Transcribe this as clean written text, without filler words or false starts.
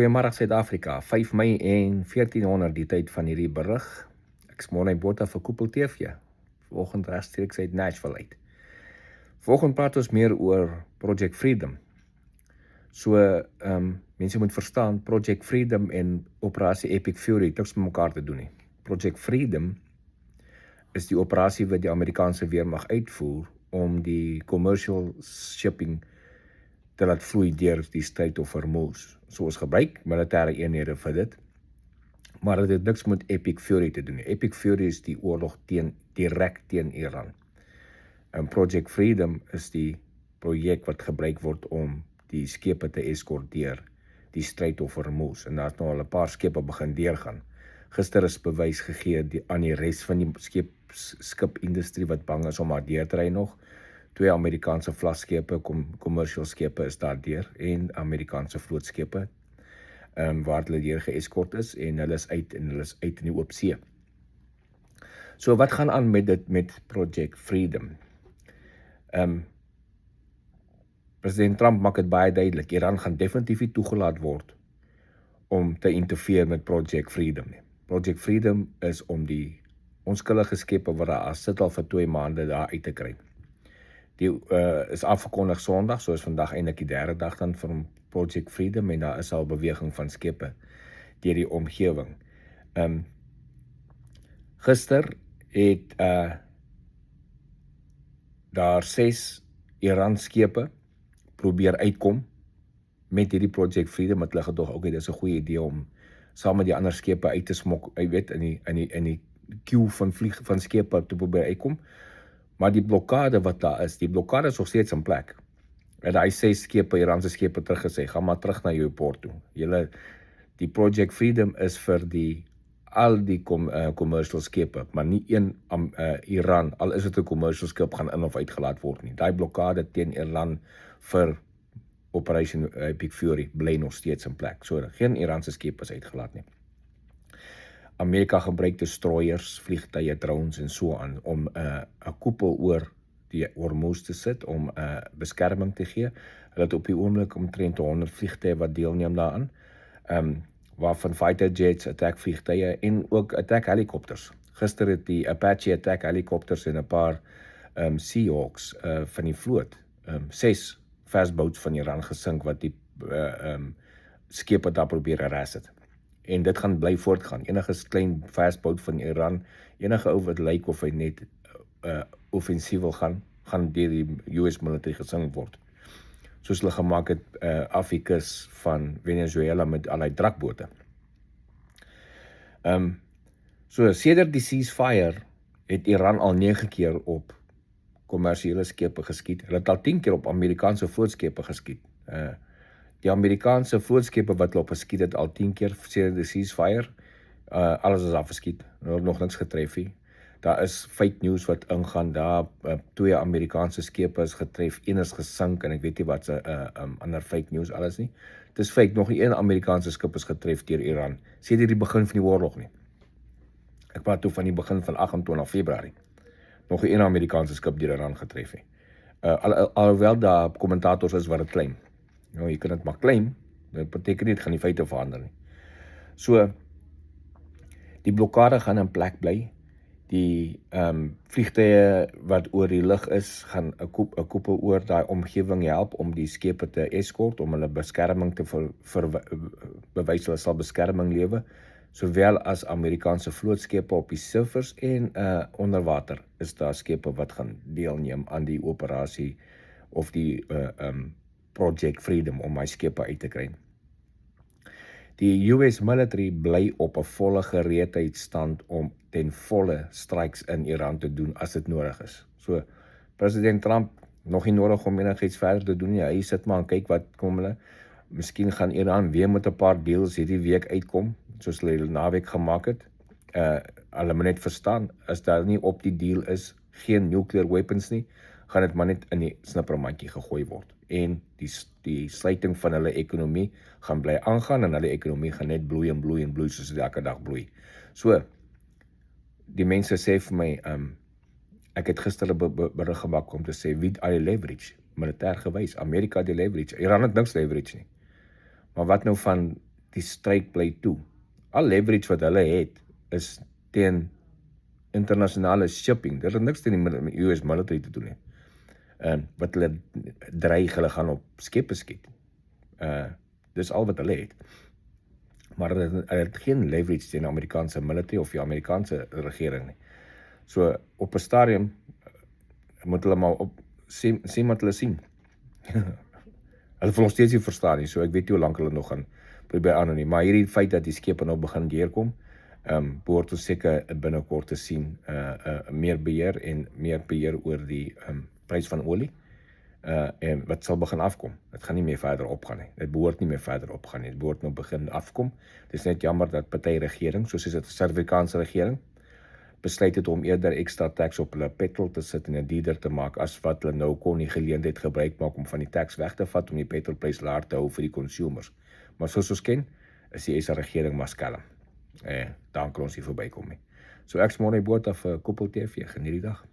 Goeiemôre Suid-Afrika, 5 Mei en 1400 die tyd van hierdie berig. Ek is Morne Botha vir Koepel TV. Vanoggend regstreeks uit Nashville uit. Vanoggend praat ons meer oor Project Freedom. So, mense moet verstaan, Project Freedom en Operasie Epic Fury het niks met mekaar te doen nie. Project Freedom is die operasie wat die Amerikaanse weermag uitvoer om die commercial shipping te laat vloei deur die Strait of Hormuz. So ons gebruik militêre eenhede vir dit, maar dit het niks met Epic Fury te doen nie. Epic Fury is die oorlog direk teen Iran. En Project Freedom is die projek wat gebruik word om die skepe te eskorteer die Strait of Hormuz. En daar is nou al 'n paar skepe begin deurgaan. Gister is bewys gegee aan die res van die skipindustrie wat bang is om daar deur te ry nog. 2 Amerikaanse vlagskepe, commercial skepe is daar deur en Amerikaanse vlootskepe waar hulle deur geeskort is en hulle is uit in die oop see. So wat gaan aan met Project Freedom? President Trump maak dit baie duidelik, Iran gaan definitief nie toegelaat word om te interfereer met Project Freedom nie. Project Freedom is om die onskuldige skepe wat daar sit al vir 2 maande daar uit te kry. Die is afgekondig Sondag, so is vandag eintlik die 3de dag dan van Project Freedom en daar is al beweging van skepe deur die omgewing. Gister het daar 6 Iran skepe probeer uitkom met hierdie Project Freedom, wat hulle gedog, okay, dis 'n goeie idee om saam met die ander skepe uit te smok, jy weet, in die queue van skepe te probeer uitkom. Maar die blokkade wat daar is, die blokkade is nog steeds in plek. En hy 6 skepe, Iranse skepe teruggesê, gaan maar terug na jou port toe. Die Project Freedom is vir al die commercial skepe, maar nie een Iran, al is dit 'n commercial skip, gaan in of uitgelaat word nie. Daai blokkade teen Iran vir Operation Epic Fury bly nog steeds in plek. So geen Iranse skepe is uitgelaat nie. Amerika gebruik destroyers, vliegtuie, drones en so aan om 'n koepel oor die Hormuz te sit om beskerming te gee. Hulle het op die oomblik omtrent 100 vliegtuie wat deelneem daaraan, waarvan fighter jets, attack vliegtuie en ook attack helikopters. Gister het die Apache attack helikopters en 'n paar Seahawks van die vloot, 6 fastboats van Iran gesink wat die skepe daar probeer arrest het. En dit gaan bly voortgaan. Enige klein fastboat van Iran, enige ou wat lyk of hy net offensief wil gaan deur die US military gesink word. Soos hulle gemaak het af die kus van Venezuela met al die drakbote. So sedert die ceasefire het Iran al 9 keer op kommersiële skepe geskiet. Hulle het al 10 keer op Amerikaanse vlootskepe geskiet. Die Amerikaanse vlootskepe wat hulle op geskiet het al 10 keer sedert die ceasefire, alles is afgeskiet. Hulle het nog niks getref nie. Daar is fake news wat ingaan, daar 2 Amerikaanse skepe is getref, een is gesink en ek weet nie wat se ander fake news alles nie. Dit is fake, nog nie een Amerikaanse skip is getref deur Iran, sedert die begin van die oorlog nie. Ek praat toe van die begin van 28 Februarie. Nog een Amerikaanse skip deur Iran getref nie. Alhoewel daar kommentators is wat dit claim. Nou, jy kan dit maar claim, dit beteken nie, dit gaan die feite verander nie. So, die blokkade gaan in plek bly. Die vliegtuie wat oor die lug is, gaan 'n koepel oor daai omgewing help om die skepe te eskort, om hulle beskerming te bewys hulle sal beskerming lewe, sowel as Amerikaanse vlootskepe op die surfers en onder water is daar skepe wat gaan deelneem aan die operasie of die Project Freedom om my skepe uit te kry. Die US military bly op 'n volle gereedheidstand om ten volle strikes in Iran te doen as dit nodig is. So, President Trump, nog nie nodig om enigiets verder te doen nie. Hy sit maar en kyk wat kom hulle. Miskien gaan Iran weer met 'n paar deals hierdie week uitkom, soos hulle naweek gemaak het. Hulle moet net verstaan, as daar nie op die deal is, geen nuclear weapons nie, gaan dit maar net in die snippermandjie gegooi word. En die sluiting van hulle ekonomie gaan bly aangaan en hulle ekonomie gaan net bloei en bloei en bloei soos dit elke dag bloei. So, die mense sê vir my, ek het gister 'n berig gemaak om te sê, wie het al die leverage, militêr gewys, Amerika die leverage, Iran het niks leverage nie. Maar wat nou van die stryd bly toe. Al leverage wat hulle het, is teen internasionale shipping. Dit het niks teen die US military te doen nie. Wat hulle dreig, hulle gaan op skepe skiet. Dis al wat hulle het. Maar hulle het geen leverage teen die Amerikaanse military of die Amerikaanse regering nie. So, op 'n stadium moet hulle maar sien wat hulle sien. Hulle wil nog steeds nie verstaan nie, so ek weet nie hoe lank hulle nog gaan probeer aanhou nie. Maar hierdie feit dat die skepe nou begin deurkom, behoort ons seker binnekort te sien, meer beheer oor die prys van olie, en wat sal begin afkom. Dit gaan nie meer verder opgaan nie. Dit behoort nie meer verder opgaan nie. Dit behoort nou begin afkom. Dit is net jammer dat party regering, soos die Suid-Afrikaanse regering, besluit het om eerder extra tax op hulle petrol te sit en dit duurder te maak as wat hulle nou kon die geleentheid gebruik maak om van die tax weg te vat om die petrolprys laag te hou vir die consumers. Maar soos ons ken, is die SA regering maar skelm. Daar kan ons nie verbykom nie. So ek's môre by Boot af Koppel TV. Geniet die dag.